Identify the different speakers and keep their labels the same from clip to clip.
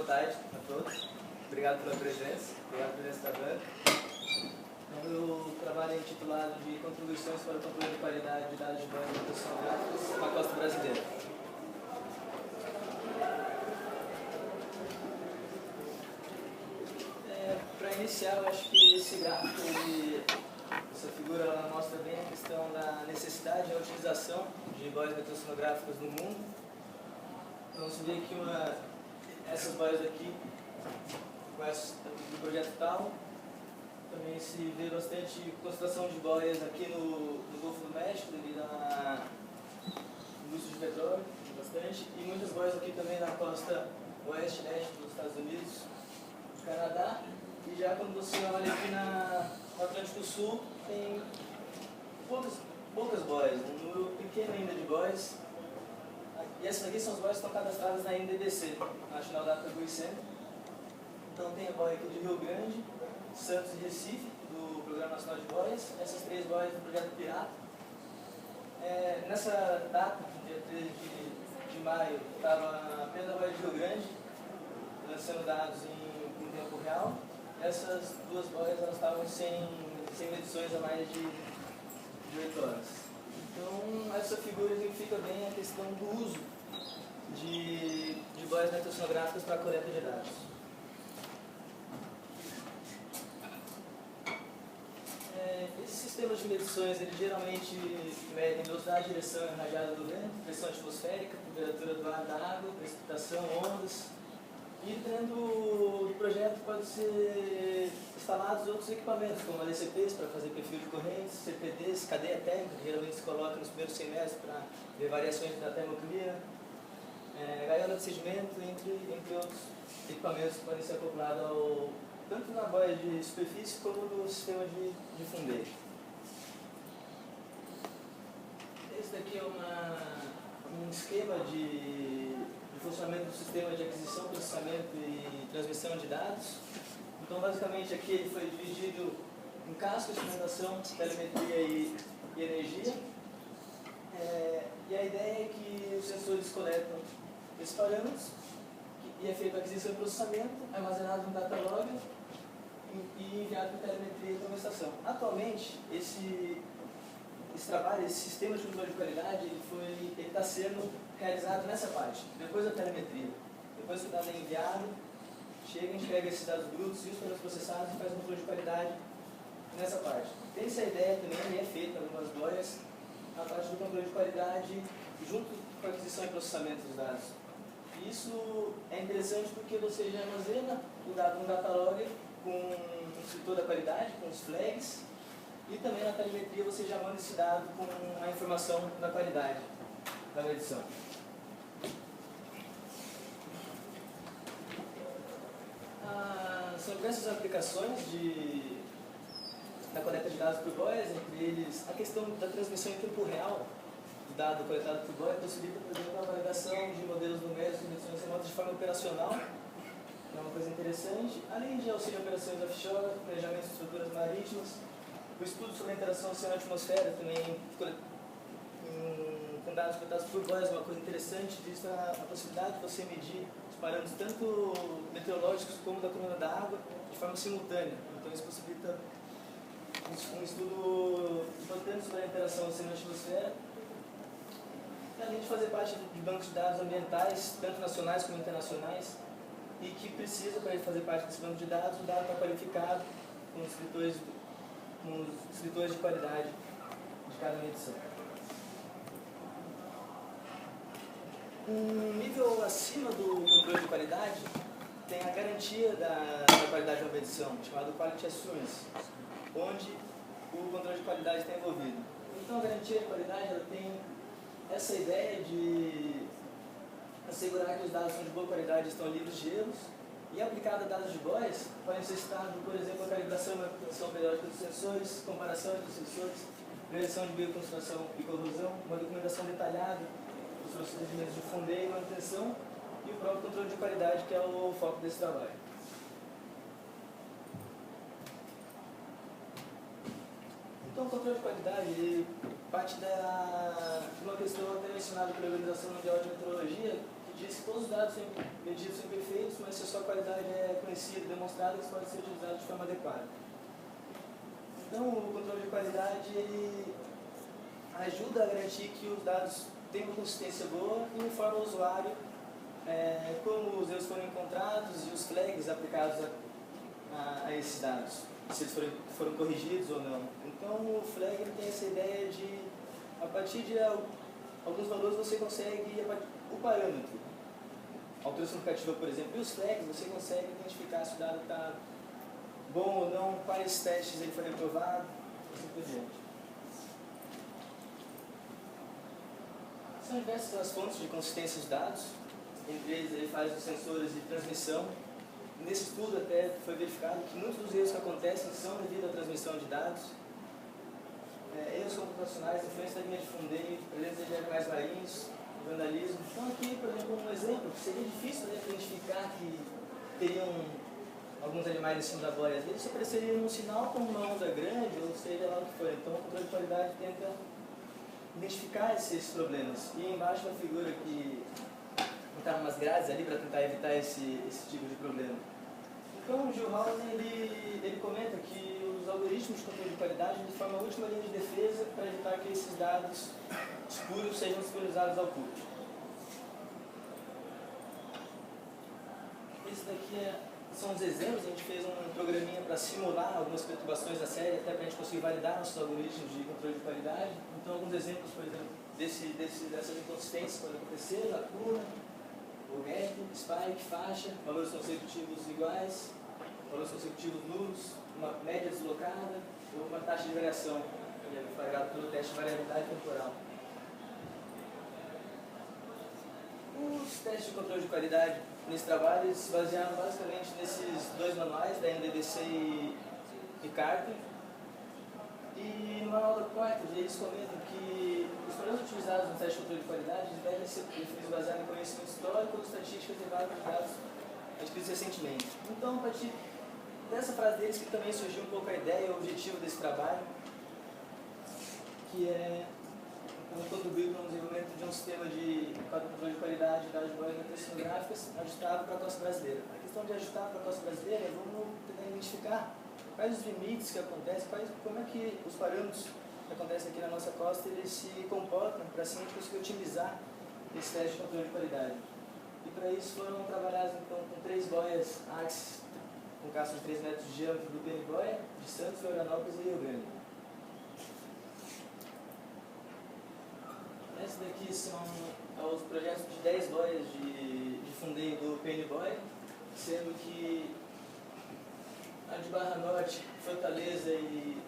Speaker 1: tarde a todos. Obrigado pela presença. Obrigado pela presença da banca. Meu trabalho é intitulado de Contribuições para o Controle de Qualidade de Dados de banco e Proteção Gráficos na Costa Brasileira. Para iniciar, eu acho que esse gráfico, essa figura, ela mostra bem a questão da necessidade e a utilização de boias metrosonográficas no mundo. Então, se vê aqui essas boias aqui, do projeto TAL. Também se vê bastante concentração de boias aqui no Golfo do México, devido à indústria de petróleo, bastante. E muitas boias aqui também na costa oeste e leste dos Estados Unidos, do Canadá. E já quando você olha aqui no Atlântico Sul, tem poucas boias, um número pequeno ainda de boias. E essas aqui são as boias que estão cadastradas na NDDC, National Data Buoy Center. Então tem a boia aqui de Rio Grande, Santos e Recife, do Programa Nacional de Boias. Essas 3 boias do projeto Pirata. Nessa data, dia 13 de maio, estava apenas a boia de Rio Grande, lançando dados em tempo real. Essas 2 boias elas estavam sem medições há mais de 8 horas. Então, essa figura exemplifica bem a questão do uso de boias metrosonográficas para a coleta de dados. Esses sistemas de medições, eles geralmente medem velocidade, direção e radiada do vento, pressão atmosférica, temperatura do ar, da água, precipitação, ondas. E dentro do projeto pode ser instalados outros equipamentos, como LCPs para fazer perfil de correntes, CPDs, cadeia térmica, que geralmente se coloca nos primeiros semestres para ver variações da termoclima, gaiola de sedimento, entre outros equipamentos que podem ser acoplados tanto na boia de superfície como no sistema de fundeiro. Esse daqui é um esquema de funcionamento do sistema de aquisição, processamento e transmissão de dados. Então, basicamente, aqui ele foi dividido em casco, instrumentação, telemetria e energia. E a ideia é que os sensores coletam esses parâmetros e é feita a aquisição e processamento, armazenado no data log e enviado para telemetria e estação. Atualmente, esse trabalho, esse sistema de controle de qualidade, ele está sendo realizado nessa parte, depois da telemetria. Depois que o dado é enviado, chega, a gente pega esses dados brutos e os parâmetros processados e faz um controle de qualidade nessa parte. Tem essa ideia também, e é feita algumas boias, a parte do controle de qualidade junto com a aquisição e processamento dos dados. E isso é interessante porque você já armazena o dado no data logger com um descritor da qualidade, com os flags, e também na telemetria você já manda esse dado com a informação da qualidade da medição. São diversas aplicações da coleta de dados por boias, entre eles a questão da transmissão em tempo real do dado coletado por boia possibilita, por exemplo, a validação de modelos numéricos e medições remotas de forma operacional, que é uma coisa interessante, além de auxílio a operações offshore, planejamento de estruturas marítimas, o estudo sobre a interação oceano-atmosfera também, com dados coletados por boias, uma coisa interessante, visto a possibilidade de você medir os parâmetros tanto meteorológicos como da coluna da água de forma simultânea. Então isso possibilita um estudo importante sobre a interação oceano-atmosfera, além de fazer parte de bancos de dados ambientais, tanto nacionais como internacionais, e que precisa, para ele fazer parte desse banco de dados, o dado está qualificado com os escritores de qualidade de cada medição. Um nível acima do controle de qualidade tem a garantia da qualidade de uma medição, chamado Quality Assurance, onde o controle de qualidade está envolvido. Então, a garantia de qualidade ela tem essa ideia de assegurar que os dados são de boa qualidade e estão livres de erros, e aplicada a dados de boias, podem ser citados, por exemplo, a calibração e manutenção periódica dos sensores, comparação entre os sensores, prevenção de bioconstrução e corrosão, uma documentação detalhada dos procedimentos de fundeio e manutenção, e o próprio controle de qualidade, que é o foco desse trabalho. Então, o controle de qualidade parte de uma questão até mencionada pela Organização Mundial de Meteorologia, que diz que todos os dados medidos são perfeitos, mas se a sua qualidade é conhecida e demonstrada, eles podem ser utilizados de forma adequada. Então, o controle de qualidade ele ajuda a garantir que os dados tenham uma consistência boa e informa o usuário como os erros foram encontrados e os flags aplicados a esses dados, se eles foram corrigidos ou não. Então, o flag ele tem essa ideia de, a partir de alguns valores, você consegue o parâmetro. A altura significativa, por exemplo, e os flags, você consegue identificar se o dado está bom ou não, quais testes ele foi reprovado, e assim por diante. São diversas as fontes de consistência de dados, entre eles ele faz os sensores de transmissão. Nesse estudo até foi verificado que muitos dos erros que acontecem são devido à transmissão de dados. Erros computacionais, influência da linha de fundeio, presença de animais marinhos, vandalismo. Então aqui, por exemplo, um exemplo, seria difícil identificar que teriam alguns animais em cima da boia dele, se apareceria um sinal como uma onda grande, ou seja lá o que for. Então o controle de qualidade tenta identificar esses problemas. E embaixo uma figura que botaram umas grades ali para tentar evitar esse tipo de problema. Então o Gil Hausen ele comenta que os algoritmos de controle de qualidade formam a última linha de defesa para evitar que esses dados escuros sejam disponibilizados ao público. Esse daqui são os exemplos. A gente fez um programinha para simular algumas perturbações da série, até para a gente conseguir validar nossos algoritmos de controle de qualidade. Então alguns exemplos, por exemplo, dessas inconsistências podem acontecer: lacuna, o gap, spike, faixa, valores consecutivos iguais, valores consecutivos nulos, uma média deslocada ou uma taxa de variação, que é flagrado pelo teste de variabilidade temporal. Os testes de controle de qualidade nesse trabalho se basearam basicamente nesses dois manuais, da NDDC e Carter. E no manual da Carter eles comentam que os problemas utilizados no teste de controle de qualidade devem ser definidos baseados em conhecimento histórico ou estatísticas derivadas dos dados adquiridos recentemente. Então, a partir dessa frase deles que também surgiu um pouco a ideia e o objetivo desse trabalho, que é contribuir para o desenvolvimento de um sistema de controle de qualidade de dados de boias meteorológicas ajustável para a costa brasileira. A questão de ajustar para a costa brasileira, vamos tentar identificar quais os limites que acontecem, como é que os parâmetros que acontecem aqui na nossa costa eles se comportam para assim a gente conseguir otimizar esse teste de controle de qualidade. E para isso foram trabalhados então com 3 boias Axis com casco de 3 metros de diâmetro do PN Boia, de Santos, Florianópolis e Rio Grande. Esses daqui são os projetos de 10 boias de fundeio do PN Boia, sendo que a de Barra Norte, Fortaleza e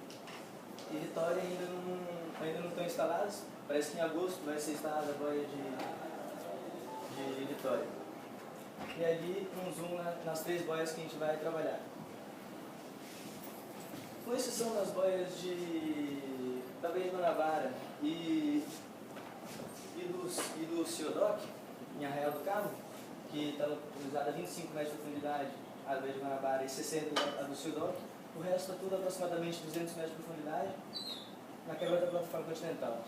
Speaker 1: Vitória ainda não estão instaladas. Parece que em agosto vai ser instalada a boia de Vitória. E ali um zoom nas 3 boias que a gente vai trabalhar. Com exceção das boias da Baía de Guanabara e do Ciodoc, em Arraial do Cabo, que está localizada a 25 metros de profundidade, a Baía de Guanabara, e 60 a do Ciodoc, o resto está tudo a aproximadamente 200 metros de profundidade, na quebra da plataforma continental.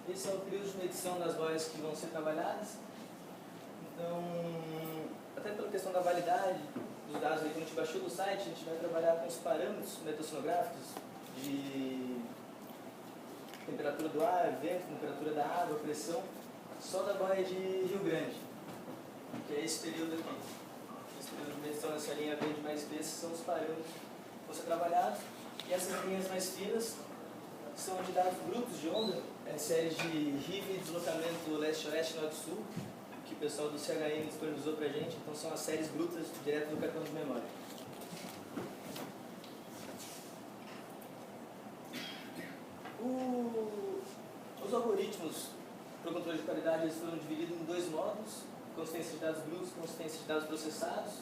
Speaker 1: Esse é o período de medição das boias que vão ser trabalhadas. Então, até pela questão da validade dos dados, quando a gente baixou do site, a gente vai trabalhar com os parâmetros meteorológicos de temperatura do ar, vento, temperatura da água, pressão, só da boia de Rio Grande, que é esse período aqui. Esse período de medição nessa linha verde mais espessa são os parâmetros que vão ser trabalhados, e essas linhas mais finas são de dados brutos de onda, séries de RIV, deslocamento leste-oeste, norte-sul, que o pessoal do CHM disponibilizou para a gente, então são as séries brutas direto do cartão de memória. Os algoritmos para o controle de qualidade eles foram divididos em 2 módulos, consistência de dados brutos e consistência de dados processados,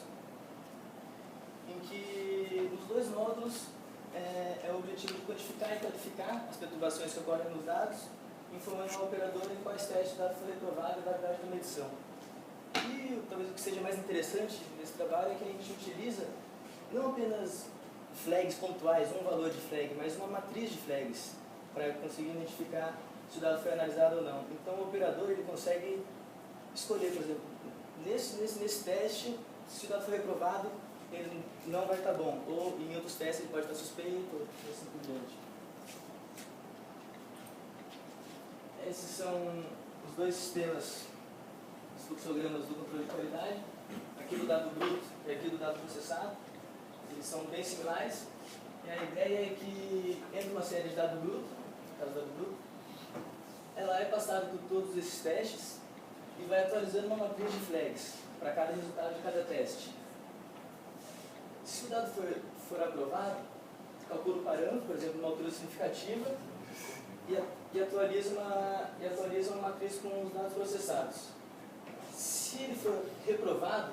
Speaker 1: em que os 2 módulos é o objetivo de quantificar e qualificar as perturbações que ocorrem nos dados, informando ao operador em quais testes o dado foi reprovado e a validade da medição. E talvez o que seja mais interessante nesse trabalho é que a gente utiliza não apenas flags pontuais, um valor de flag, mas uma matriz de flags. para conseguir identificar se o dado foi analisado ou não. Então o operador ele consegue escolher, por exemplo, nesse teste, se o dado foi reprovado, ele não vai estar bom, ou em outros testes ele pode estar suspeito, e assim por diante. Esses são os dois sistemas, os fluxogramas do controle de qualidade, aqui do dado bruto e aqui do dado processado. Eles são bem similares, e a ideia é que entre uma série de dado bruto, no caso do dado bruto, ela é passada por todos esses testes e vai atualizando uma matriz de flags para cada resultado de cada teste. Se o dado for aprovado, calcula o parâmetro, por exemplo, uma altura significativa, e atualiza uma matriz com os dados processados. Se ele for reprovado,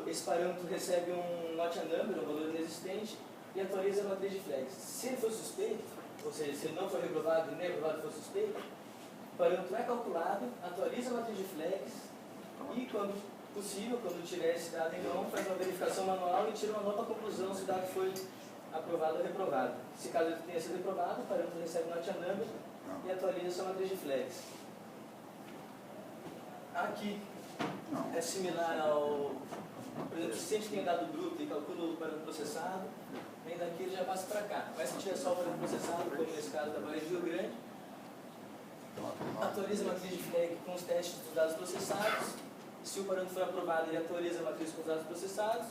Speaker 1: esse parâmetro recebe um not a number, um valor inexistente, e atualiza a matriz de flags. Se ele for suspeito, ou seja, se ele não for reprovado e nem aprovado for suspeito, o parâmetro é calculado, atualiza a matriz de flags, e quando possível, quando tiver esse dado em mão, faz uma verificação manual e tira uma nova conclusão se o dado foi aprovado ou reprovado. Se caso ele tenha sido reprovado, o parâmetro recebe not a number e atualiza sua matriz de flags. Aqui é similar ao... Por exemplo, se a gente tem o dado bruto e calcula o parâmetro processado, vem daqui ele já passa para cá. Mas se tiver só o parâmetro processado, como nesse caso da Bahia de Rio Grande, atualiza a matriz de flag com os testes dos dados processados. Se o parâmetro for aprovado, ele atualiza a matriz com os dados processados.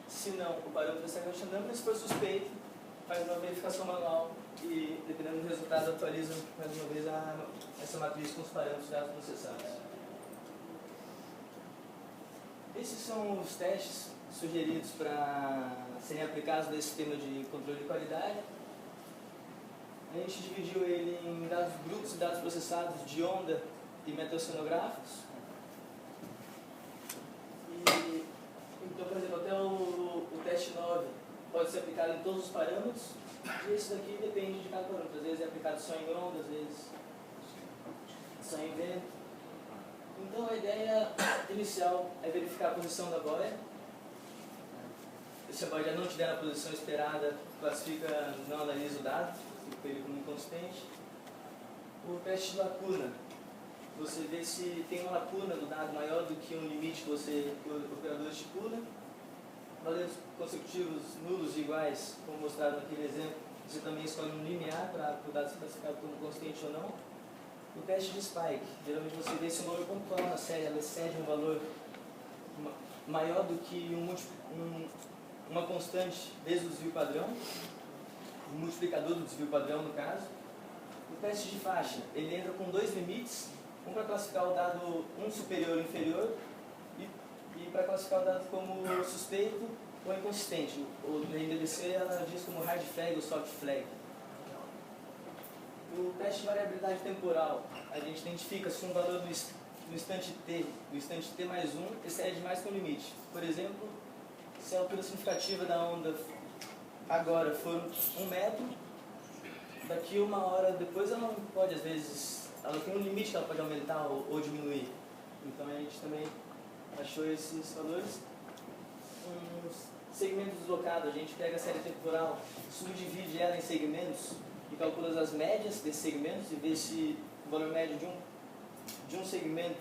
Speaker 1: Se não, o parâmetro recebe not a number. Se for suspeito, faz uma verificação manual e, dependendo do resultado, atualiza mais uma vez essa matriz com os parâmetros dos dados processados. Esses são os testes sugeridos para serem aplicados nesse sistema de controle de qualidade. A gente dividiu ele em dados brutos e dados processados de onda e metaoceanográficos. Então, por exemplo, até o teste 9 pode ser aplicado em todos os parâmetros, e esse daqui depende de cada parâmetro. Às vezes é aplicado só em onda, às vezes só em vento. Então, a ideia inicial é verificar a posição da boia. Se a boia já não estiver na posição esperada, classifica, não analisa o dado, fica ele como inconsistente. O teste de lacuna. Você vê se tem uma lacuna do dado maior do que um limite que o operador estipula. Valores consecutivos nulos e iguais, como mostrado naquele exemplo, você também escolhe um limiar para o dado ser classificado como consistente ou não. O teste de spike, geralmente você vê se um valor pontual na série ela excede um valor maior do que uma constante vezes o desvio padrão, o multiplicador do desvio padrão no caso. O teste de faixa, ele entra com dois limites, um para classificar o dado superior ou inferior e para classificar o dado como suspeito ou inconsistente. Na NDBC ela diz como hard flag ou soft flag. O teste de variabilidade temporal, a gente identifica se um valor no instante t mais 1 excede mais que um limite. Por exemplo, se a altura significativa da onda agora for 1 metro, daqui uma hora depois ela não pode, às vezes, ela tem um limite que ela pode aumentar ou diminuir. Então a gente também achou esses valores. Segmento deslocado, a gente pega a série temporal, subdivide ela em segmentos e calcula as médias desses segmentos e vê se o valor médio de um segmento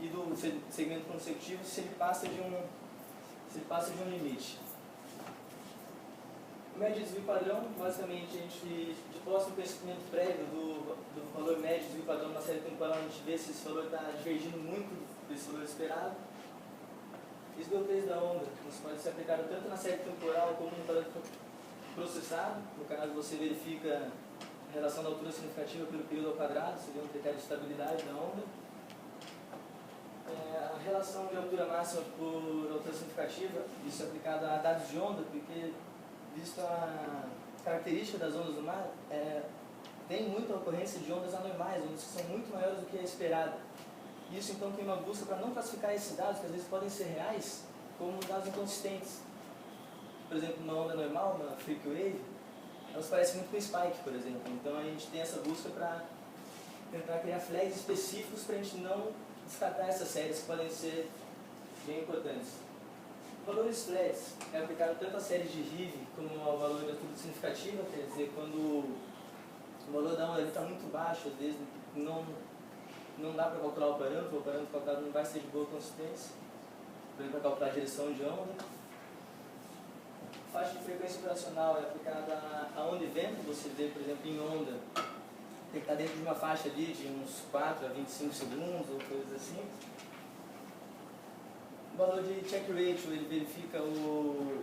Speaker 1: e do segmento consecutivo se ele passa de um limite. Média de desvio padrão, basicamente a gente, de posse do conhecimento prévio do valor médio de desvio padrão na série temporal, a gente vê se esse valor está divergindo muito desse valor esperado. Esgoteio da onda, isso pode ser aplicado tanto na série temporal como no parâmetro processado. No caso, você verifica a relação da altura significativa pelo período ao quadrado, seria um critério de estabilidade da onda. A relação de altura máxima por altura significativa, isso é aplicado a dados de onda, porque, visto a característica das ondas do mar, tem muita ocorrência de ondas anormais, ondas que são muito maiores do que a esperada. Isso então tem uma busca para não classificar esses dados, que às vezes podem ser reais, como dados inconsistentes. Por exemplo, uma onda normal, uma freak wave, elas parecem muito com spike, por exemplo. Então a gente tem essa busca para tentar criar flags específicos para a gente não descartar essas séries que podem ser bem importantes. Valores flags é aplicado tanto a séries de Rive como ao valor de altura significativa, quer dizer, quando parâmetro está muito baixo, às vezes não dá para calcular o parâmetro calculado não vai ser de boa consistência, por exemplo, para calcular a direção de onda. A faixa de frequência operacional é aplicada aonde vento, você vê, por exemplo, em onda, tem que estar dentro de uma faixa ali de uns 4 a 25 segundos ou coisas assim. O valor de check ratio, ele verifica o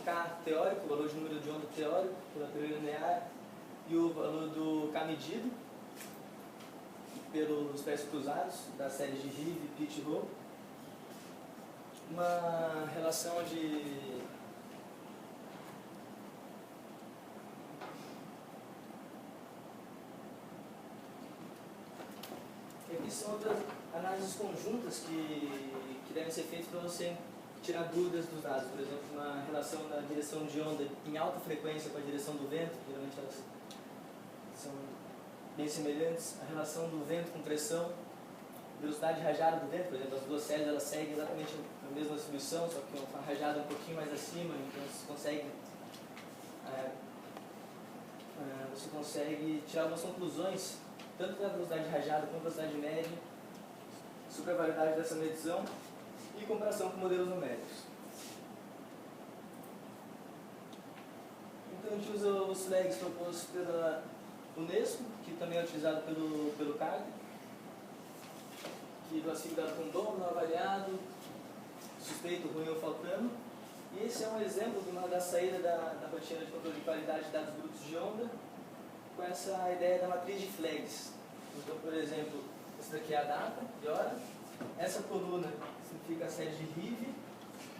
Speaker 1: K teórico, o valor de número de onda teórico, pela teoria linear, e o valor do K medido, pelos pés cruzados, das séries de Rive, Pitt e Rho. Uma relação de aqui são outras análises conjuntas que devem ser feitas para você tirar dúvidas dos dados. Por exemplo, uma relação da direção de onda em alta frequência com a direção do vento, geralmente elas são bem semelhantes. A relação do vento com pressão, velocidade rajada do vento, por exemplo, as duas séries elas seguem exatamente a mesma distribuição, só que uma rajada um pouquinho mais acima, então você consegue tirar algumas conclusões, tanto da velocidade rajada quanto da velocidade média, sobre a validade dessa medição e comparação com modelos numéricos. Então a gente usa os flags propostos pela Unesco, que também é utilizado pelo CAGRE, que classificado como bom, não avaliado, suspeito, ruim ou faltando. E esse é um exemplo da saída da rotina de controle de qualidade de dados brutos de onda, com essa ideia da matriz de flags. Então, por exemplo, essa daqui é a data e hora. Essa coluna significa a série de Rive,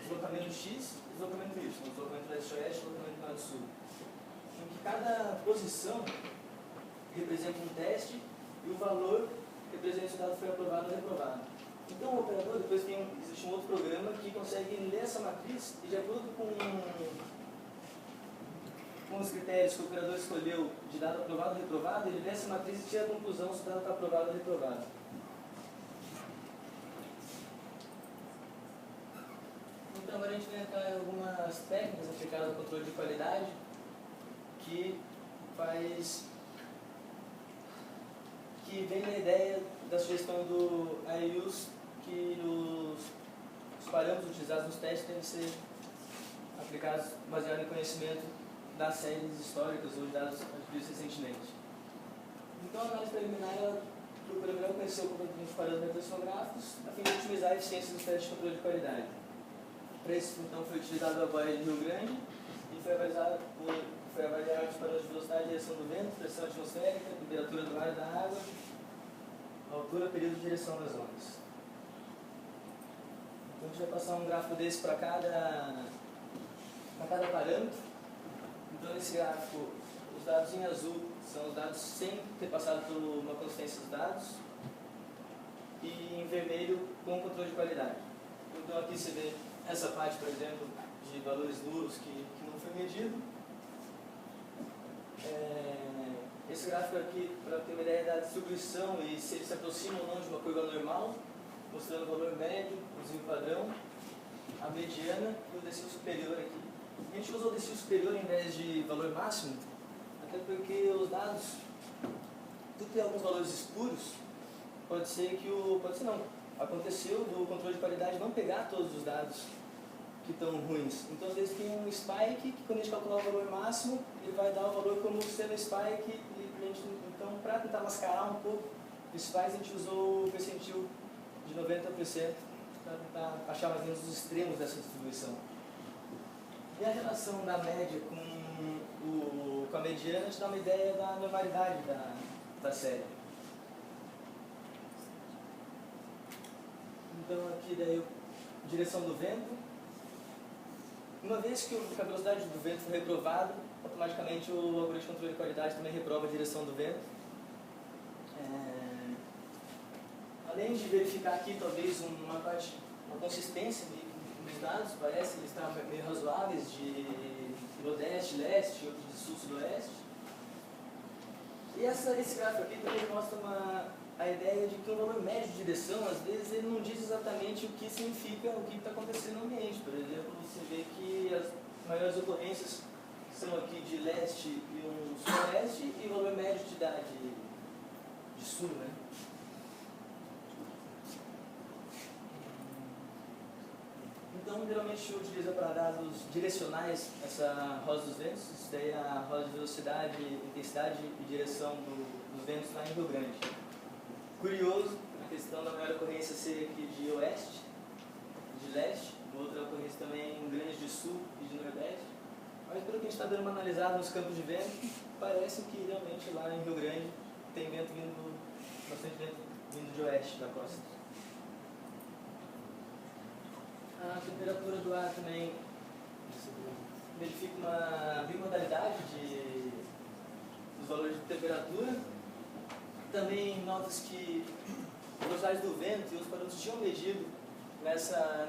Speaker 1: deslocamento X e deslocamento Y, deslocamento leste-oeste e deslocamento norte-sul. Em que cada posição representa um teste e o valor representa se o dado foi aprovado ou reprovado. Então o operador, depois existe um outro programa que consegue ler essa matriz e de acordo com os critérios que o operador escolheu de dado aprovado ou reprovado, ele lê essa matriz e tira a conclusão se o dado está aprovado ou reprovado. Então agora a gente vai entrar em algumas técnicas aplicadas ao controle de qualidade que vem na ideia da sugestão do IUS que os parâmetros utilizados nos testes devem ser aplicados baseados em conhecimento das séries históricas ou de dados adquiridos recentemente. Então a análise preliminar procura conhecer o comportamento dos parâmetros metassonográficos a fim de otimizar a eficiência dos testes de controle de qualidade. Para isso, então, foi utilizado a boia de Rio Grande e foi avaliado os parâmetros de velocidade, direção do vento, pressão atmosférica, temperatura do ar e da água, altura, período de direção das ondas. Então a gente vai passar um gráfico desse para cada parâmetro. Então nesse gráfico, os dados em azul são os dados sem ter passado por uma consistência dos dados e em vermelho com controle de qualidade. Então aqui você vê essa parte, por exemplo, de valores nulos que não foi medido. Esse gráfico aqui, para ter uma ideia da distribuição e se ele se aproxima ou não de uma curva normal, mostrando o valor médio, o desvio padrão, a mediana e o desvio superior aqui. A gente usou o desvio superior em vez de valor máximo, até porque os dados, tudo tem alguns valores escuros, pode ser não, aconteceu do controle de qualidade não pegar todos os dados que estão ruins. Então às vezes tem um spike que quando a gente calcular o valor máximo, ele vai dar o valor como sendo spike então para tentar mascarar um pouco o spike a gente usou o percentil de 90% para tentar achar mais ou menos os extremos dessa distribuição. E a relação da média com a mediana te dá uma ideia da normalidade da série. Então aqui daí direção do vento. Uma vez que a velocidade do vento for reprovada, automaticamente o algoritmo de controle de qualidade também reprova a direção do vento. Além de verificar aqui talvez uma consistência dos dados, parece que eles estão meio razoáveis de nordeste, leste, outros de sul, sudoeste. E esse gráfico aqui também mostra a ideia de que o valor médio de direção, às vezes, ele não diz exatamente o que significa o que está acontecendo no ambiente. Por exemplo, você vê que as maiores ocorrências são aqui de leste e um sudoeste, e o valor médio sul, né? Então, geralmente eu utilizo para dados direcionais essa roda dos ventos, isso daí é a roda de velocidade, intensidade e direção dos ventos lá em Rio Grande. Curioso, a questão da maior ocorrência ser aqui de oeste, de leste, outra ocorrência também em Grande de Sul e de Nordeste, mas pelo que a gente está dando uma analisada nos campos de vento, parece que realmente lá em Rio Grande tem vento vindo, bastante vento vindo de oeste da costa. A temperatura do ar também verifica uma bimodalidade dos valores de temperatura. Também notas que a velocidade do vento e os parâmetros tinham medido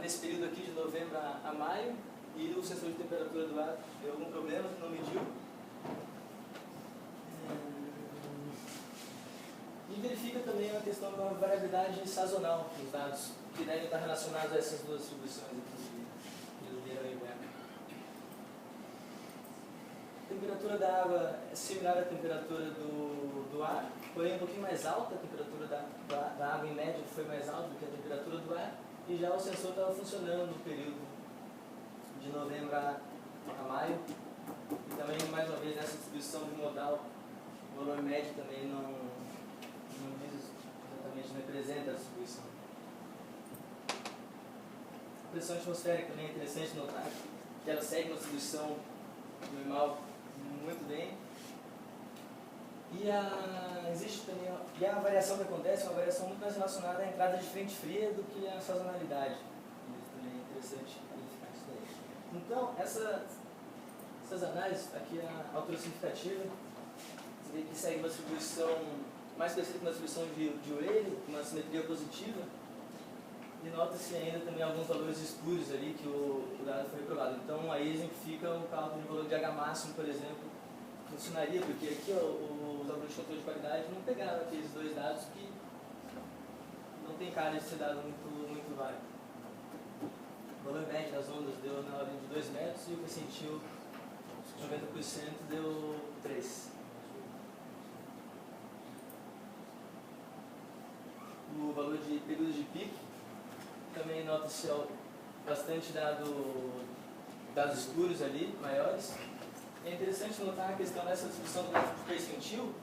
Speaker 1: nesse período aqui de novembro a maio, e o sensor de temperatura do ar deu algum problema que não mediu. E verifica também a questão da variabilidade sazonal dos dados, que devem estar relacionados a essas duas distribuições aqui de verão e inverno. A temperatura da água é similar à temperatura do ar, porém um pouquinho mais alta. A temperatura da água em média foi mais alta do que a temperatura do ar, e já o sensor estava funcionando no período de novembro a maio. E também, mais uma vez, nessa distribuição bimodal, o valor médio também não diz exatamente, não representa a distribuição. A pressão atmosférica também é interessante notar que ela segue uma distribuição normal muito bem. E existe também a variação que acontece, é uma variação muito mais relacionada à entrada de frente fria do que à sazonalidade. Isso também é interessante verificar isso daí. Então, essas análises, aqui a altura significativa, você vê que segue uma distribuição mais parecida com uma distribuição de Euler, com uma simetria positiva, e nota-se ainda também alguns valores espúrios ali que o dado foi reprovado. Então, aí exemplifica o cálculo de valor de H máximo, por exemplo, funcionaria, porque aqui os algoritmos de controle de qualidade não pegaram aqueles dois dados que não tem cara de ser dado muito válido. O valor médio das ondas deu na ordem de 2 metros e o percentil de 90% deu 3. O valor de períodos de pico também nota-se bastante dados escuros ali, maiores. É interessante notar a questão dessa distribuição do gráfico de percentil,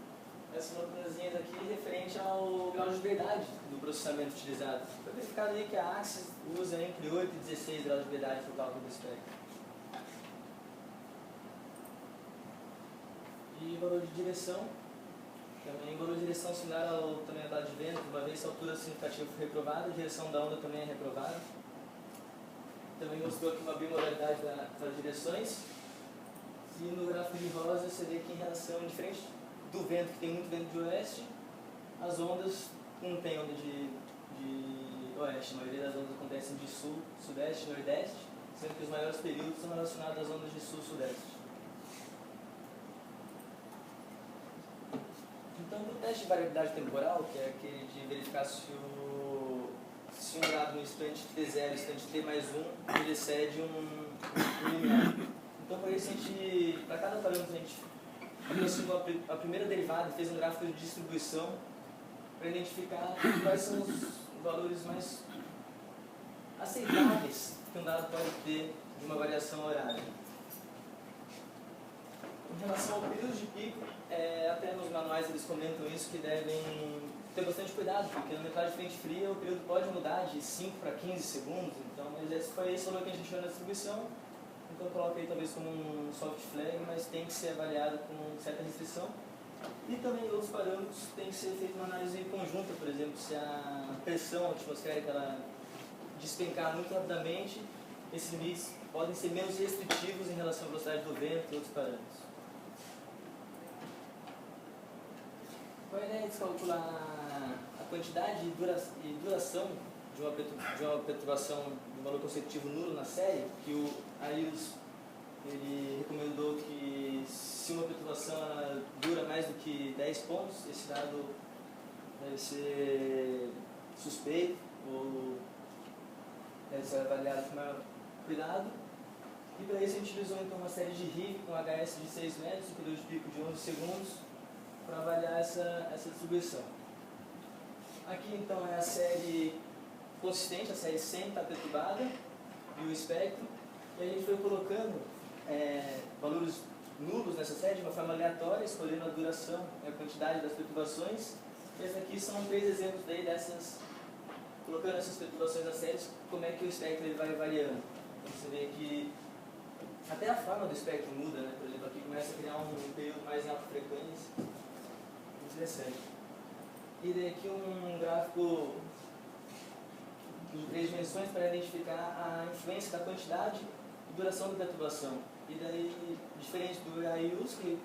Speaker 1: essas notazinhas aqui referente ao grau de liberdade do processamento utilizado. Foi verificado aí que a Axis usa entre 8 e 16 graus de liberdade para o cálculo do espectro. E valor de direção, também valor de direção similar também ao dado de vento, uma vez que a altura significativa foi reprovada, a direção da onda também é reprovada. Também mostrou aqui uma bimodalidade das direções. E no gráfico de rosa você vê que em relação, diferente do vento, que tem muito vento de oeste, as ondas não tem onda de oeste. A maioria das ondas acontecem de sul, sudeste e nordeste, sendo que os maiores períodos são relacionados às ondas de sul-sudeste. Então, para o teste de variabilidade temporal, que é aquele de verificar se um dado no instante t0 e instante t mais 1, ele excede um limiar. Então, para isso, para cada parâmetro, a gente aproximou a primeira derivada e fez um gráfico de distribuição para identificar quais são os valores mais aceitáveis que um dado pode ter de uma variação horária. Em relação ao período de pico, até nos manuais eles comentam isso, que devem ter bastante cuidado, porque na entrada de frente fria o período pode mudar de 5 para 15 segundos, então foi esse valor que a gente achou na distribuição. Então coloca aí talvez como um soft flag, mas tem que ser avaliado com certa restrição. E também outros parâmetros tem que ser feita uma análise conjunta, por exemplo, se a pressão atmosférica ela despencar muito rapidamente, esses limites podem ser menos restritivos em relação à velocidade do vento e outros parâmetros. Qual a ideia de calcular a quantidade e duração de uma perturbação de um valor consecutivo nulo na série, que o Ayus ele recomendou que se uma perturbação dura mais do que 10 pontos, esse dado deve ser suspeito ou deve ser avaliado com maior cuidado. E para isso a gente utilizou então uma série de RIV com HS de 6 metros, um período de pico de 11 segundos, para avaliar essa distribuição. Aqui então é a série consistente, a série 100 está perturbada, e o espectro. E a gente foi colocando valores nulos nessa série de uma forma aleatória, escolhendo a duração e a quantidade das perturbações. Esses aqui são 3 exemplos daí dessas, colocando essas perturbações nas séries, como é que o espectro ele vai variando. Então você vê que até a forma do espectro muda, né? Por exemplo, aqui começa a criar um período mais em alta frequência. Interessante. E daí aqui um gráfico em 3 dimensões para identificar a influência da quantidade e duração da perturbação. E daí, diferente do AIUS, que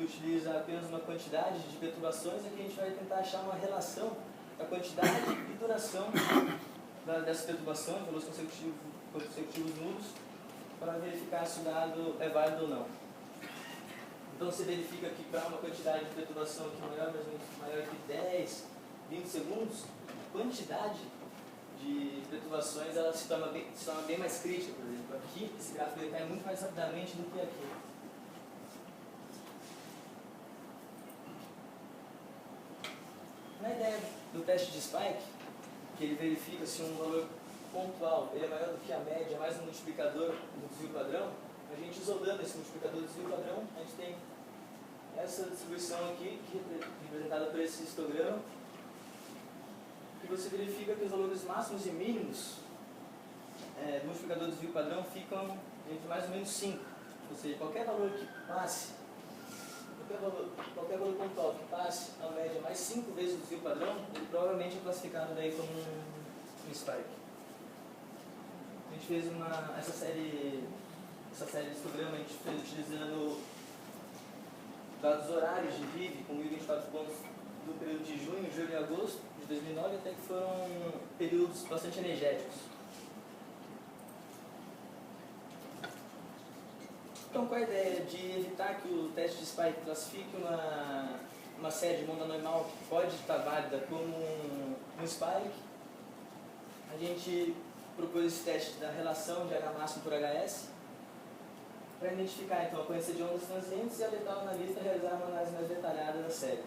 Speaker 1: utiliza apenas uma quantidade de perturbações, aqui a gente vai tentar achar uma relação da quantidade e duração dessas perturbações, valores consecutivos nulos, para verificar se o dado é válido ou não. Então você verifica que para uma quantidade de perturbação aqui maior que 10, 20 segundos, a quantidade de perturbações ela se torna bem mais crítica. Por exemplo, aqui esse gráfico ele cai muito mais rapidamente do que aqui. Na ideia do teste de spike, que ele verifica se um valor pontual ele é maior do que a média, mais um multiplicador do desvio padrão, a gente isolando esse multiplicador do desvio padrão, a gente tem essa distribuição aqui, que é representada por esse histograma, que você verifica que os valores máximos e mínimos do multiplicador do desvio padrão ficam entre mais ou menos 5. Ou seja, qualquer valor que passe, qualquer valor pontual que passe a média mais 5 vezes o desvio padrão, ele provavelmente é classificado daí como um spike. A gente fez essa série de histograma, a gente fez utilizando dados horários de VIV com 1024 pontos do período de junho, julho e agosto de 2009, até que foram períodos bastante energéticos. Então, com a ideia de evitar que o teste de spike classifique uma série de onda normal que pode estar válida como um spike, a gente propôs esse teste da relação de H máximo por HS para identificar então a ocorrência de ondas transientes e a letal analista realizar uma análise mais detalhada da série.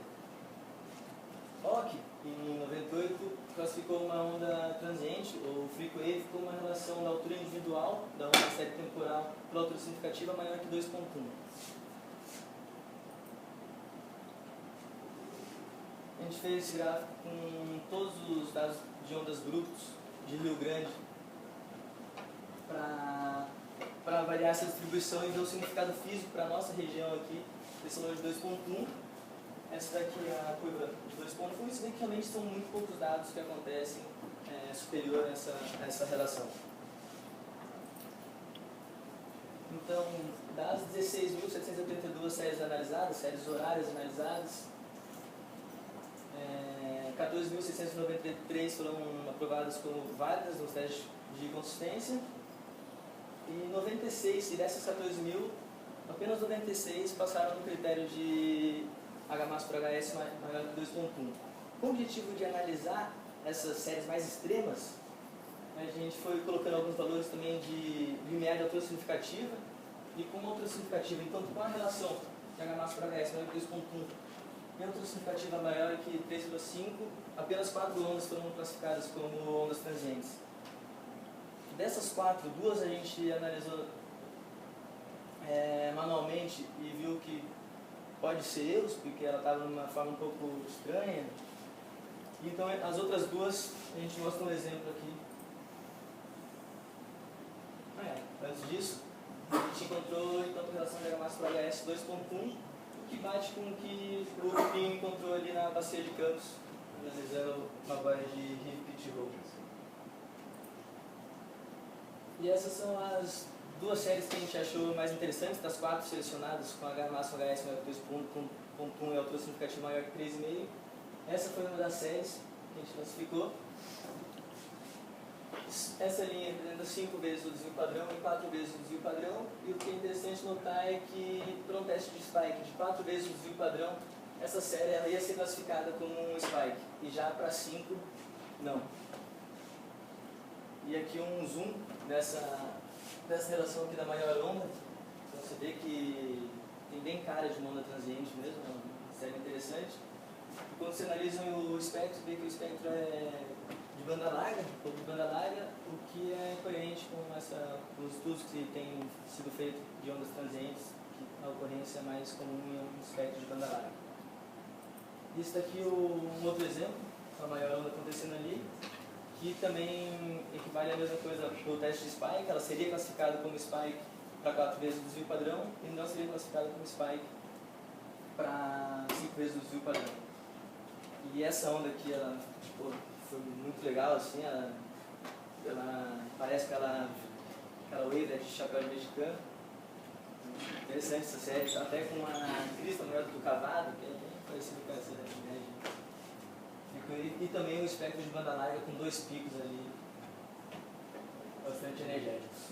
Speaker 1: Ock, em 98, classificou uma onda transiente, ou freak wave, como uma relação da altura individual da onda série temporal pela altura significativa maior que 2.1. A gente fez esse gráfico com todos os dados de ondas grupos de Rio Grande para avaliar essa distribuição e ver o significado físico para a nossa região aqui, desse valor de 2.1. Essa daqui é a curva de 2.1. Isso daqui realmente são muito poucos dados que acontecem superior a essa relação. Então, das 16.782 séries analisadas, séries horárias analisadas, 14.693 foram aprovadas como válidas nos testes de consistência e 96, e dessas 14.000, apenas 96 passaram no critério de H max por HS maior que 2.1. Com o objetivo de analisar essas séries mais extremas, a gente foi colocando alguns valores também de limiar de altura significativa e com altura significativa, então com a relação de H max por HS maior que 2.1 e altura significativa maior que 3,5, apenas 4 ondas foram classificadas como ondas transientes. Dessas 4, 2 a gente analisou manualmente e viu que pode ser erros, porque ela estava numa forma um pouco estranha. Então as outras 2 a gente mostra um exemplo aqui. Antes disso, a gente encontrou então a relação de H max por HS 2.1, que bate com o que o grupinho encontrou ali na bacia de Campos, analisando uma baía de Rio Pittsburgh. E essas são as 2 séries que a gente achou mais interessantes, das 4 selecionadas, com H máximo HS maior que 2.1 e altura significativa maior que 3,5. Essa foi uma das séries que a gente classificou. Essa linha representa 5 vezes o desvio padrão e 4 vezes o desvio padrão. E o que é interessante notar é que, para um teste de spike de 4 vezes o desvio padrão, essa série ela ia ser classificada como um spike, e já para 5, não. E aqui um zoom dessa relação aqui da maior onda. Então você vê que tem bem cara de uma onda transiente mesmo, é uma série interessante. E quando você você analisa o espectro, vê que o espectro é de banda larga, ou de banda larga, o que é coerente com os estudos que têm sido feitos de ondas transientes, que a ocorrência é mais comum em um espectro de banda larga. Isso daqui é um outro exemplo, a maior onda acontecendo ali, que também equivale à mesma coisa no teste de spike. Ela seria classificada como spike para 4 vezes o desvio padrão e não seria classificada como spike para 5 vezes o desvio padrão. E essa onda aqui, ela tipo, foi muito legal, assim, ela parece aquela wave de chapéu mexicano. Interessante essa série, até com uma crista maior do que o cavado, que é bem parecido com essa imagem. E também o espectro de banda larga com 2 picos ali, bastante energéticos.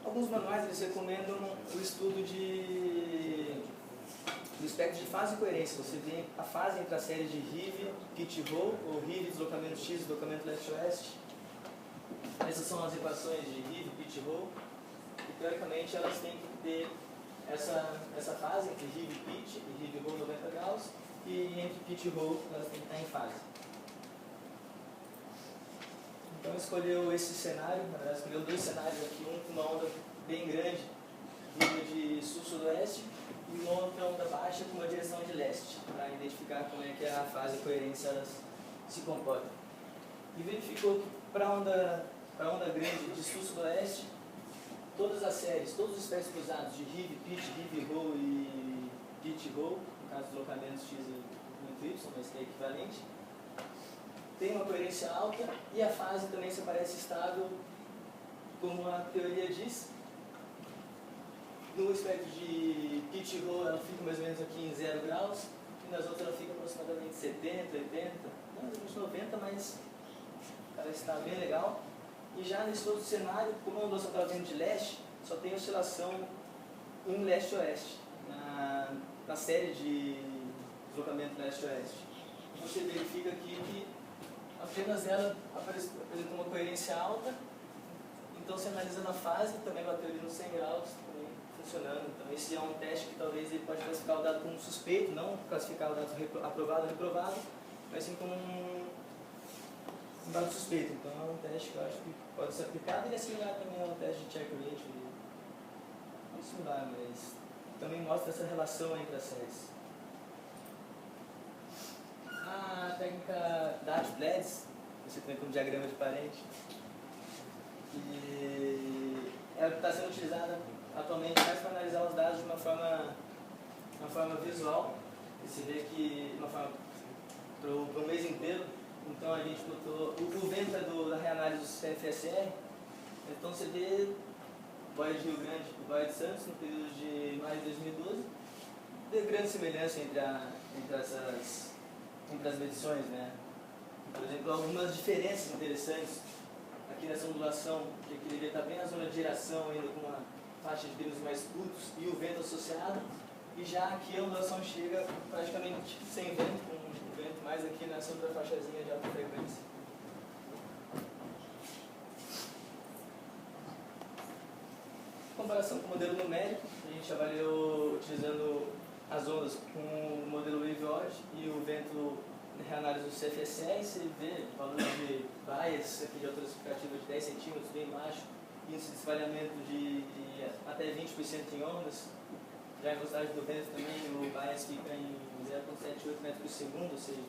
Speaker 1: Alguns manuais eles recomendam o estudo do espectro de fase e coerência. Você vê a fase entre a série de Rive, Pitch Roll, ou Rive, deslocamento X, deslocamento leste-oeste. Essas são as equações de Rive, Pitch Roll. E teoricamente elas têm que ter essa fase entre Rive e Pitch, e Rive Roll 90 graus, e entre Pitch e Roll elas têm que estar em fase. Então escolheu esse cenário, na verdade escolheu 2 cenários aqui, um com uma onda bem grande, vindo de sul-sudoeste, e uma outra onda baixa com uma direção de leste, para identificar como é que a fase e a coerência elas se comportam. E verificou que para a onda grande de sul-sudoeste, todas as séries, todos os espécies cruzados de Rive, Pitch, Rive Roll e Pitch Roll, no caso deslocamentos X e Y, mas que é equivalente, tem uma coerência alta e a fase também se parece estável, como a teoria diz. No espectro de Pitch Roll ela fica mais ou menos aqui em 0 graus, e nas outras ela fica aproximadamente 70, 80, não exatamente 90, mas ela está bem legal. E já nesse outro cenário, como a ondulação está vindo de leste, só tem oscilação em leste-oeste, na série de deslocamento leste-oeste. Você verifica aqui que apenas ela apresenta uma coerência alta, então se analisa na fase, também bateu ali nos 100 graus, também funcionando. Então esse é um teste que talvez ele pode classificar o dado como suspeito, não classificar o dado aprovado ou reprovado, mas sim como um dado suspeito. Então é um teste que eu acho que pode ser aplicado, e é similar também ao teste de check rate, não similar, mas também mostra essa relação entre as séries. A técnica Dart-Blades, você tem como diagrama de parente, e ela está sendo utilizada atualmente mais para analisar os dados de uma forma visual. Você vê que uma forma para o mês inteiro. Então a gente botou o vento é da reanálise do CFSR. Então você vê boia de Rio Grande e boia de Santos no período de maio de 2012. Tem grande semelhança entre as medições, né? Por exemplo, algumas diferenças interessantes aqui nessa ondulação, que aqui deveria estar bem na zona de geração, ainda com uma faixa de períodos mais curtos e o vento associado, e já aqui a ondulação chega praticamente sem vento, com o vento mais aqui nessa outra faixazinha de alta frequência. Comparação com o modelo numérico, a gente avaliou utilizando as ondas com o modelo WaveOdd e o vento de reanálise do CFSR. Você vê valores de bias aqui de altura significativa de 10 centímetros, bem baixo, índice de espalhamento de até 20% em ondas. Já a velocidade do vento também, o bias fica em 0,78 metros por segundo, ou seja,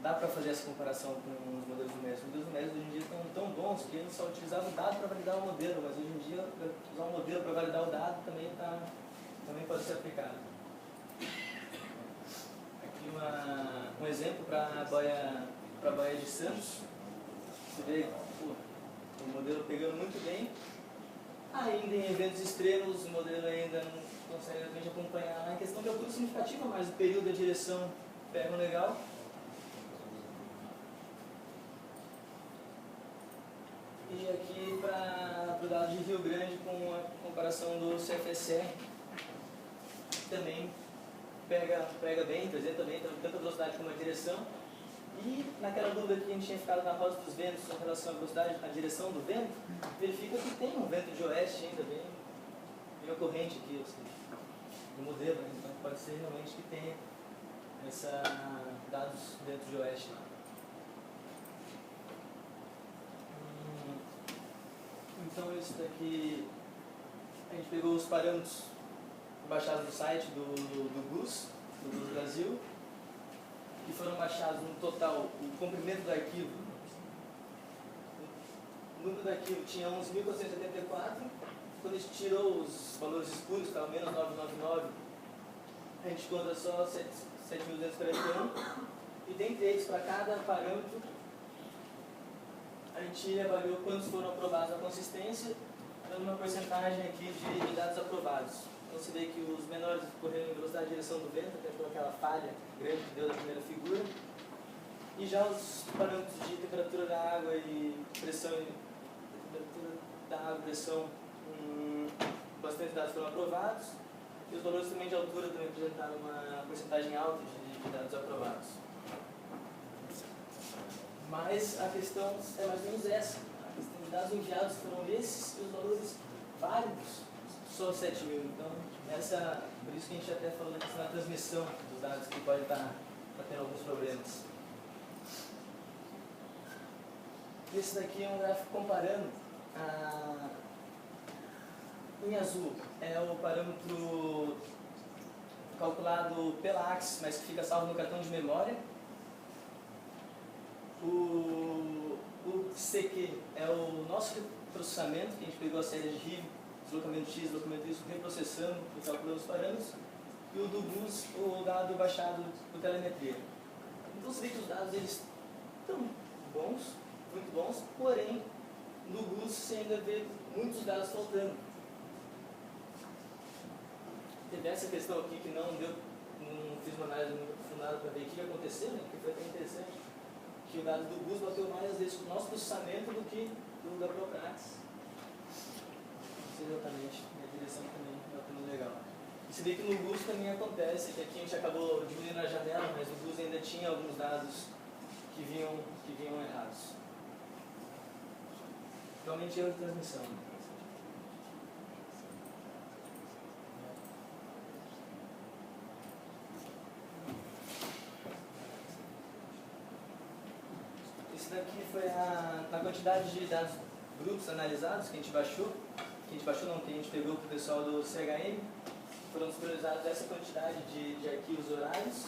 Speaker 1: dá para fazer essa comparação com os modelos numéricos. Os modelos numéricos hoje em dia estão tão bons que eles só utilizavam o dado para validar o modelo, mas hoje em dia usar um modelo para validar o dado também pode ser aplicado. Aqui um exemplo para a boia de Santos. Você vê o modelo pegando muito bem. Ainda em eventos extremos, o modelo ainda não consegue realmente acompanhar a questão de altura significativa, mas o período da direção pega legal. E aqui para o dado de Rio Grande, com a comparação do CFSR, também pega bem, apresenta bem, tanto a velocidade como a direção. E naquela dúvida que a gente tinha ficado na roda dos ventos em relação à velocidade, à direção do vento, verifica que tem um vento de oeste ainda bem ocorrente aqui. Ou seja, do modelo, né? Então pode ser realmente que tenha dados dentro de OS lá. Então isso daqui, a gente pegou os parâmetros baixados do site do GUS Brasil, que foram baixados no total, o comprimento do arquivo. O número do arquivo tinha 11.474, quando a gente tirou os valores escuros, que estavam menos 999, a gente encontra só 7.241, e dentre eles, para cada parâmetro, a gente avaliou quantos foram aprovados na consistência, dando uma porcentagem aqui de dados aprovados. Então você vê que os menores correram em velocidade de direção do vento, até por aquela falha grande que deu na primeira figura. E já os parâmetros de temperatura da água e pressão, bastante dados foram aprovados. E os valores também de altura também apresentaram uma porcentagem alta de dados aprovados. Mas a questão é mais ou menos essa. A questão de dados enviados foram esses e os valores válidos só 7.000. Então, por isso que a gente até falou da questão da transmissão dos dados, que pode estar tendo alguns problemas. Esse daqui é um gráfico comparando em azul é o parâmetro calculado pela Axis, mas que fica salvo no cartão de memória. O CQ é o nosso processamento, que a gente pegou a série de RIV, deslocamento X, deslocamento Y, reprocessando e calculando os parâmetros. E o do GUS, o dado baixado por telemetria. Então você vê que os dados eles estão bons, muito bons, porém no GUS você ainda vê muitos dados faltando. Teve essa questão aqui que não fiz uma análise muito aprofundada para ver o que aconteceu, né? Que foi até interessante, que o dado do GUS bateu mais às vezes com o nosso processamento do que do da própria Axis. Exatamente, minha direção também batendo legal. E se vê que no GUS também acontece, que aqui a gente acabou diminuindo a janela, mas no GUS ainda tinha alguns dados que vinham errados. Realmente erro de transmissão. Isso daqui foi na quantidade de dados brutos analisados que a gente baixou. Que a gente pegou para o pessoal do CHM. Foram disponibilizados essa quantidade de arquivos horários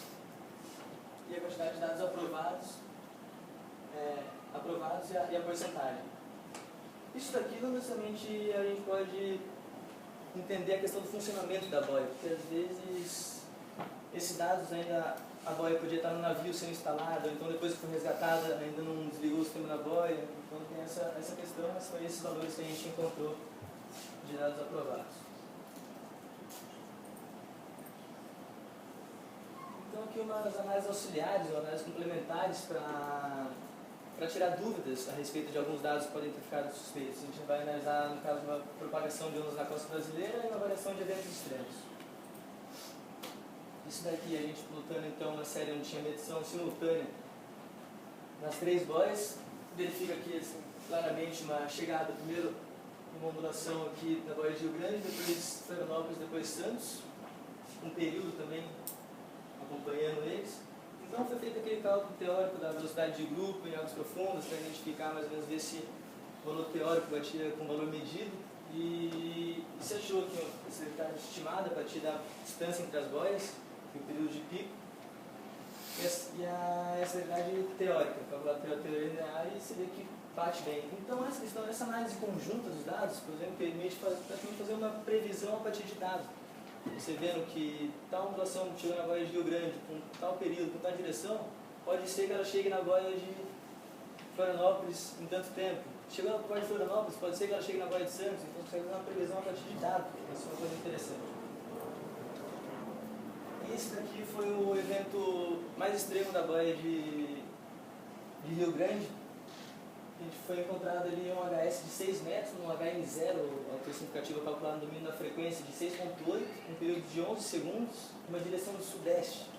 Speaker 1: e a quantidade de dados aprovados e a porcentagem. Isso daqui não necessariamente a gente pode entender a questão do funcionamento da boia, porque às vezes esses dados ainda, a boia podia estar no navio sendo instalada, ou então depois que foi resgatada ainda não desligou o sistema da boia, então tem essa questão, mas são esses valores que a gente encontrou de dados aprovados. Então aqui umas análises auxiliares, ou análises complementares para tirar dúvidas a respeito de alguns dados que podem ter ficado suspeitos. A gente vai analisar, no caso, uma propagação de ondas na costa brasileira e uma variação de eventos extremos. Isso daqui a gente plotando então uma série onde tinha medição simultânea nas três boias. Verifica aqui assim, claramente uma chegada, primeiro uma ondulação aqui na boia de Rio Grande, depois Florianópolis, depois Santos. Um período também acompanhando eles. Então foi feito aquele cálculo teórico da velocidade de grupo em águas profundas para identificar mais ou menos esse valor teórico batia com o valor medido e se achou que a velocidade estimada a partir da distância entre as boias e o período de pico e a velocidade teórica, calcular a teoria linear e se vê que bate bem. Então essa análise conjunta dos dados, por exemplo, permite praticamente fazer uma previsão a partir de dados. Você vendo que tal ondulação chegou na boia de Rio Grande com tal período, com tal direção, pode ser que ela chegue na boia de Florianópolis em tanto tempo. Chegou na boia de Florianópolis, pode ser que ela chegue na boia de Santos, então você vai fazer uma previsão a partir de dados. Isso é uma coisa interessante. E esse daqui foi o evento mais extremo da boia de Rio Grande. A gente foi encontrado ali um HS de 6 metros, um HN0, altura significativa calculada no domínio da frequência de 6.8, um período de 11 segundos, uma direção do sudeste.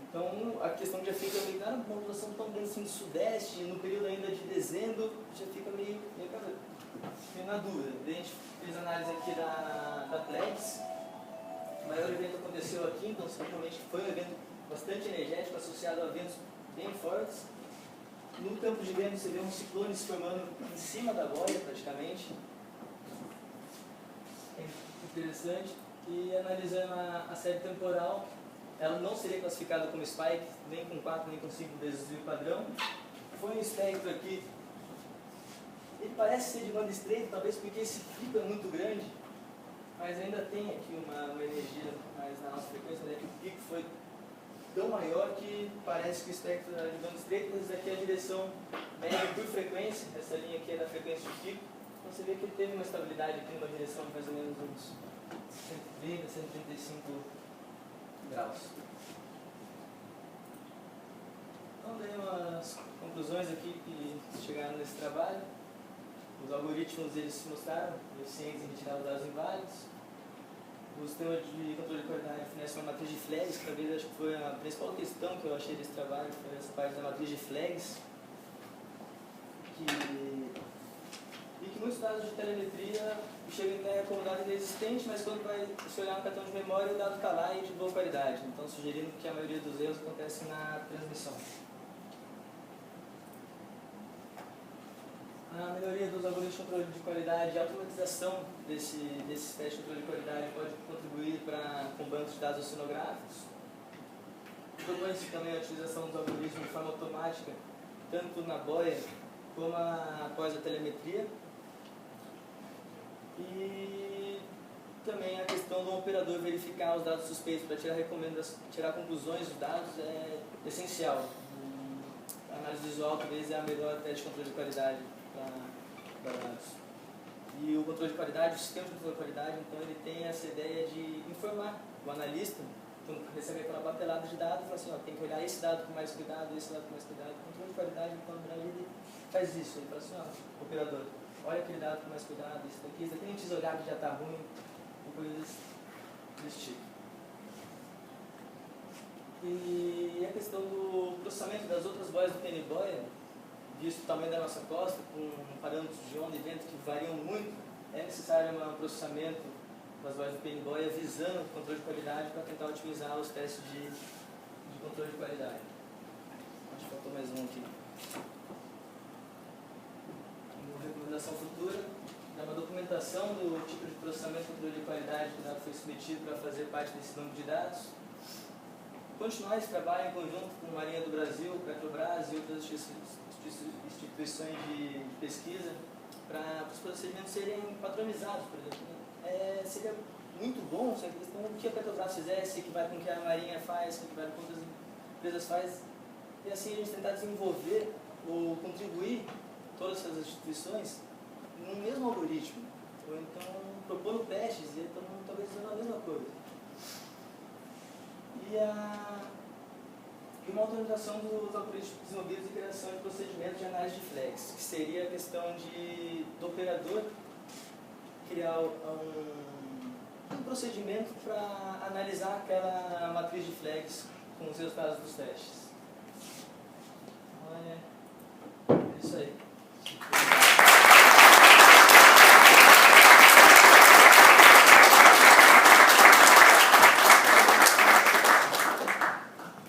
Speaker 1: Então a questão já fica meio, uma ondulação tão grande assim do sudeste, no período ainda de dezembro, já fica meio na dúvida. Daí a gente fez análise aqui da Plex, maior evento aconteceu aqui, então realmente foi um evento bastante energético, associado a ventos bem fortes. No campo de vento você vê um ciclone se formando em cima da boia, praticamente. É interessante. E analisando a série temporal, ela não seria classificada como spike, nem com 4, nem com 5 desvio padrão. Foi um espectro aqui. Ele parece ser de banda estreita, talvez porque esse pico é muito grande, mas ainda tem aqui uma energia mais na nossa frequência, né? Que o pico foi tão maior que parece que o espectro era de banda estreita, mas aqui é a direção média por frequência, essa linha aqui é da frequência de pico. Então você vê que ele teve uma estabilidade aqui numa direção de mais ou menos uns 130, 135 graus. Então dei umas conclusões aqui que chegaram nesse trabalho. Os algoritmos eles se mostraram eficientes em retirar os dados inválidos. O sistema de controle de qualidade fornece uma matriz de flags, que talvez acho que foi a principal questão que eu achei desse trabalho, foi essa parte da matriz de flags. E que muitos dados de telemetria chegam em terra como dado inexistente, mas quando vai se olhar no cartão de memória o dado está lá e de boa qualidade. Então sugerindo que a maioria dos erros acontece na transmissão. A melhoria dos algoritmos de controle de qualidade e a automatização desses testes de controle de qualidade pode contribuir com bancos de dados oceanográficos. Propõe-se também a utilização dos algoritmos de forma automática, tanto na boia como após a telemetria. E também a questão do operador verificar os dados suspeitos para tirar conclusões dos dados é essencial. A análise visual talvez é a melhor teste de controle de qualidade para dados. E o controle de qualidade, o sistema de controle de qualidade, então ele tem essa ideia de informar o analista, quando recebe aquela batelada de dados, fala assim, ó, tem que olhar esse dado com mais cuidado, esse dado com mais cuidado. O controle de qualidade, então, ele faz isso, ele fala assim, ó, operador, olha aquele dado com mais cuidado, isso daqui nem precisa olhar que já está ruim, ou coisas desse tipo. E a questão do processamento das outras boias do PNBOIA, visto o tamanho da nossa costa, com parâmetros de onda e vento que variam muito, é necessário um processamento das boias do PNBOIA visando o controle de qualidade para tentar otimizar os testes de controle de qualidade. Acho que faltou mais um aqui. Uma recomendação futura é uma documentação do tipo de processamento e controle de qualidade que o dado foi submetido para fazer parte desse banco de dados. Continuar esse trabalho em conjunto com a Marinha do Brasil, Petrobras e outras instituições de pesquisa para os procedimentos serem padronizados, por exemplo. Seria muito bom se a questão do que a Petrobras fizesse, que vai com o que a Marinha faz, que vai com o que outras empresas fazem, e assim a gente tentar desenvolver ou contribuir todas essas instituições no mesmo algoritmo, ou então propondo testes e então talvez fazendo a mesma coisa. E uma automatização dos algoritmos desenvolvidos e criação de procedimentos de análise de flags, que seria a questão do operador criar um procedimento para analisar aquela matriz de flags com os resultados dos testes.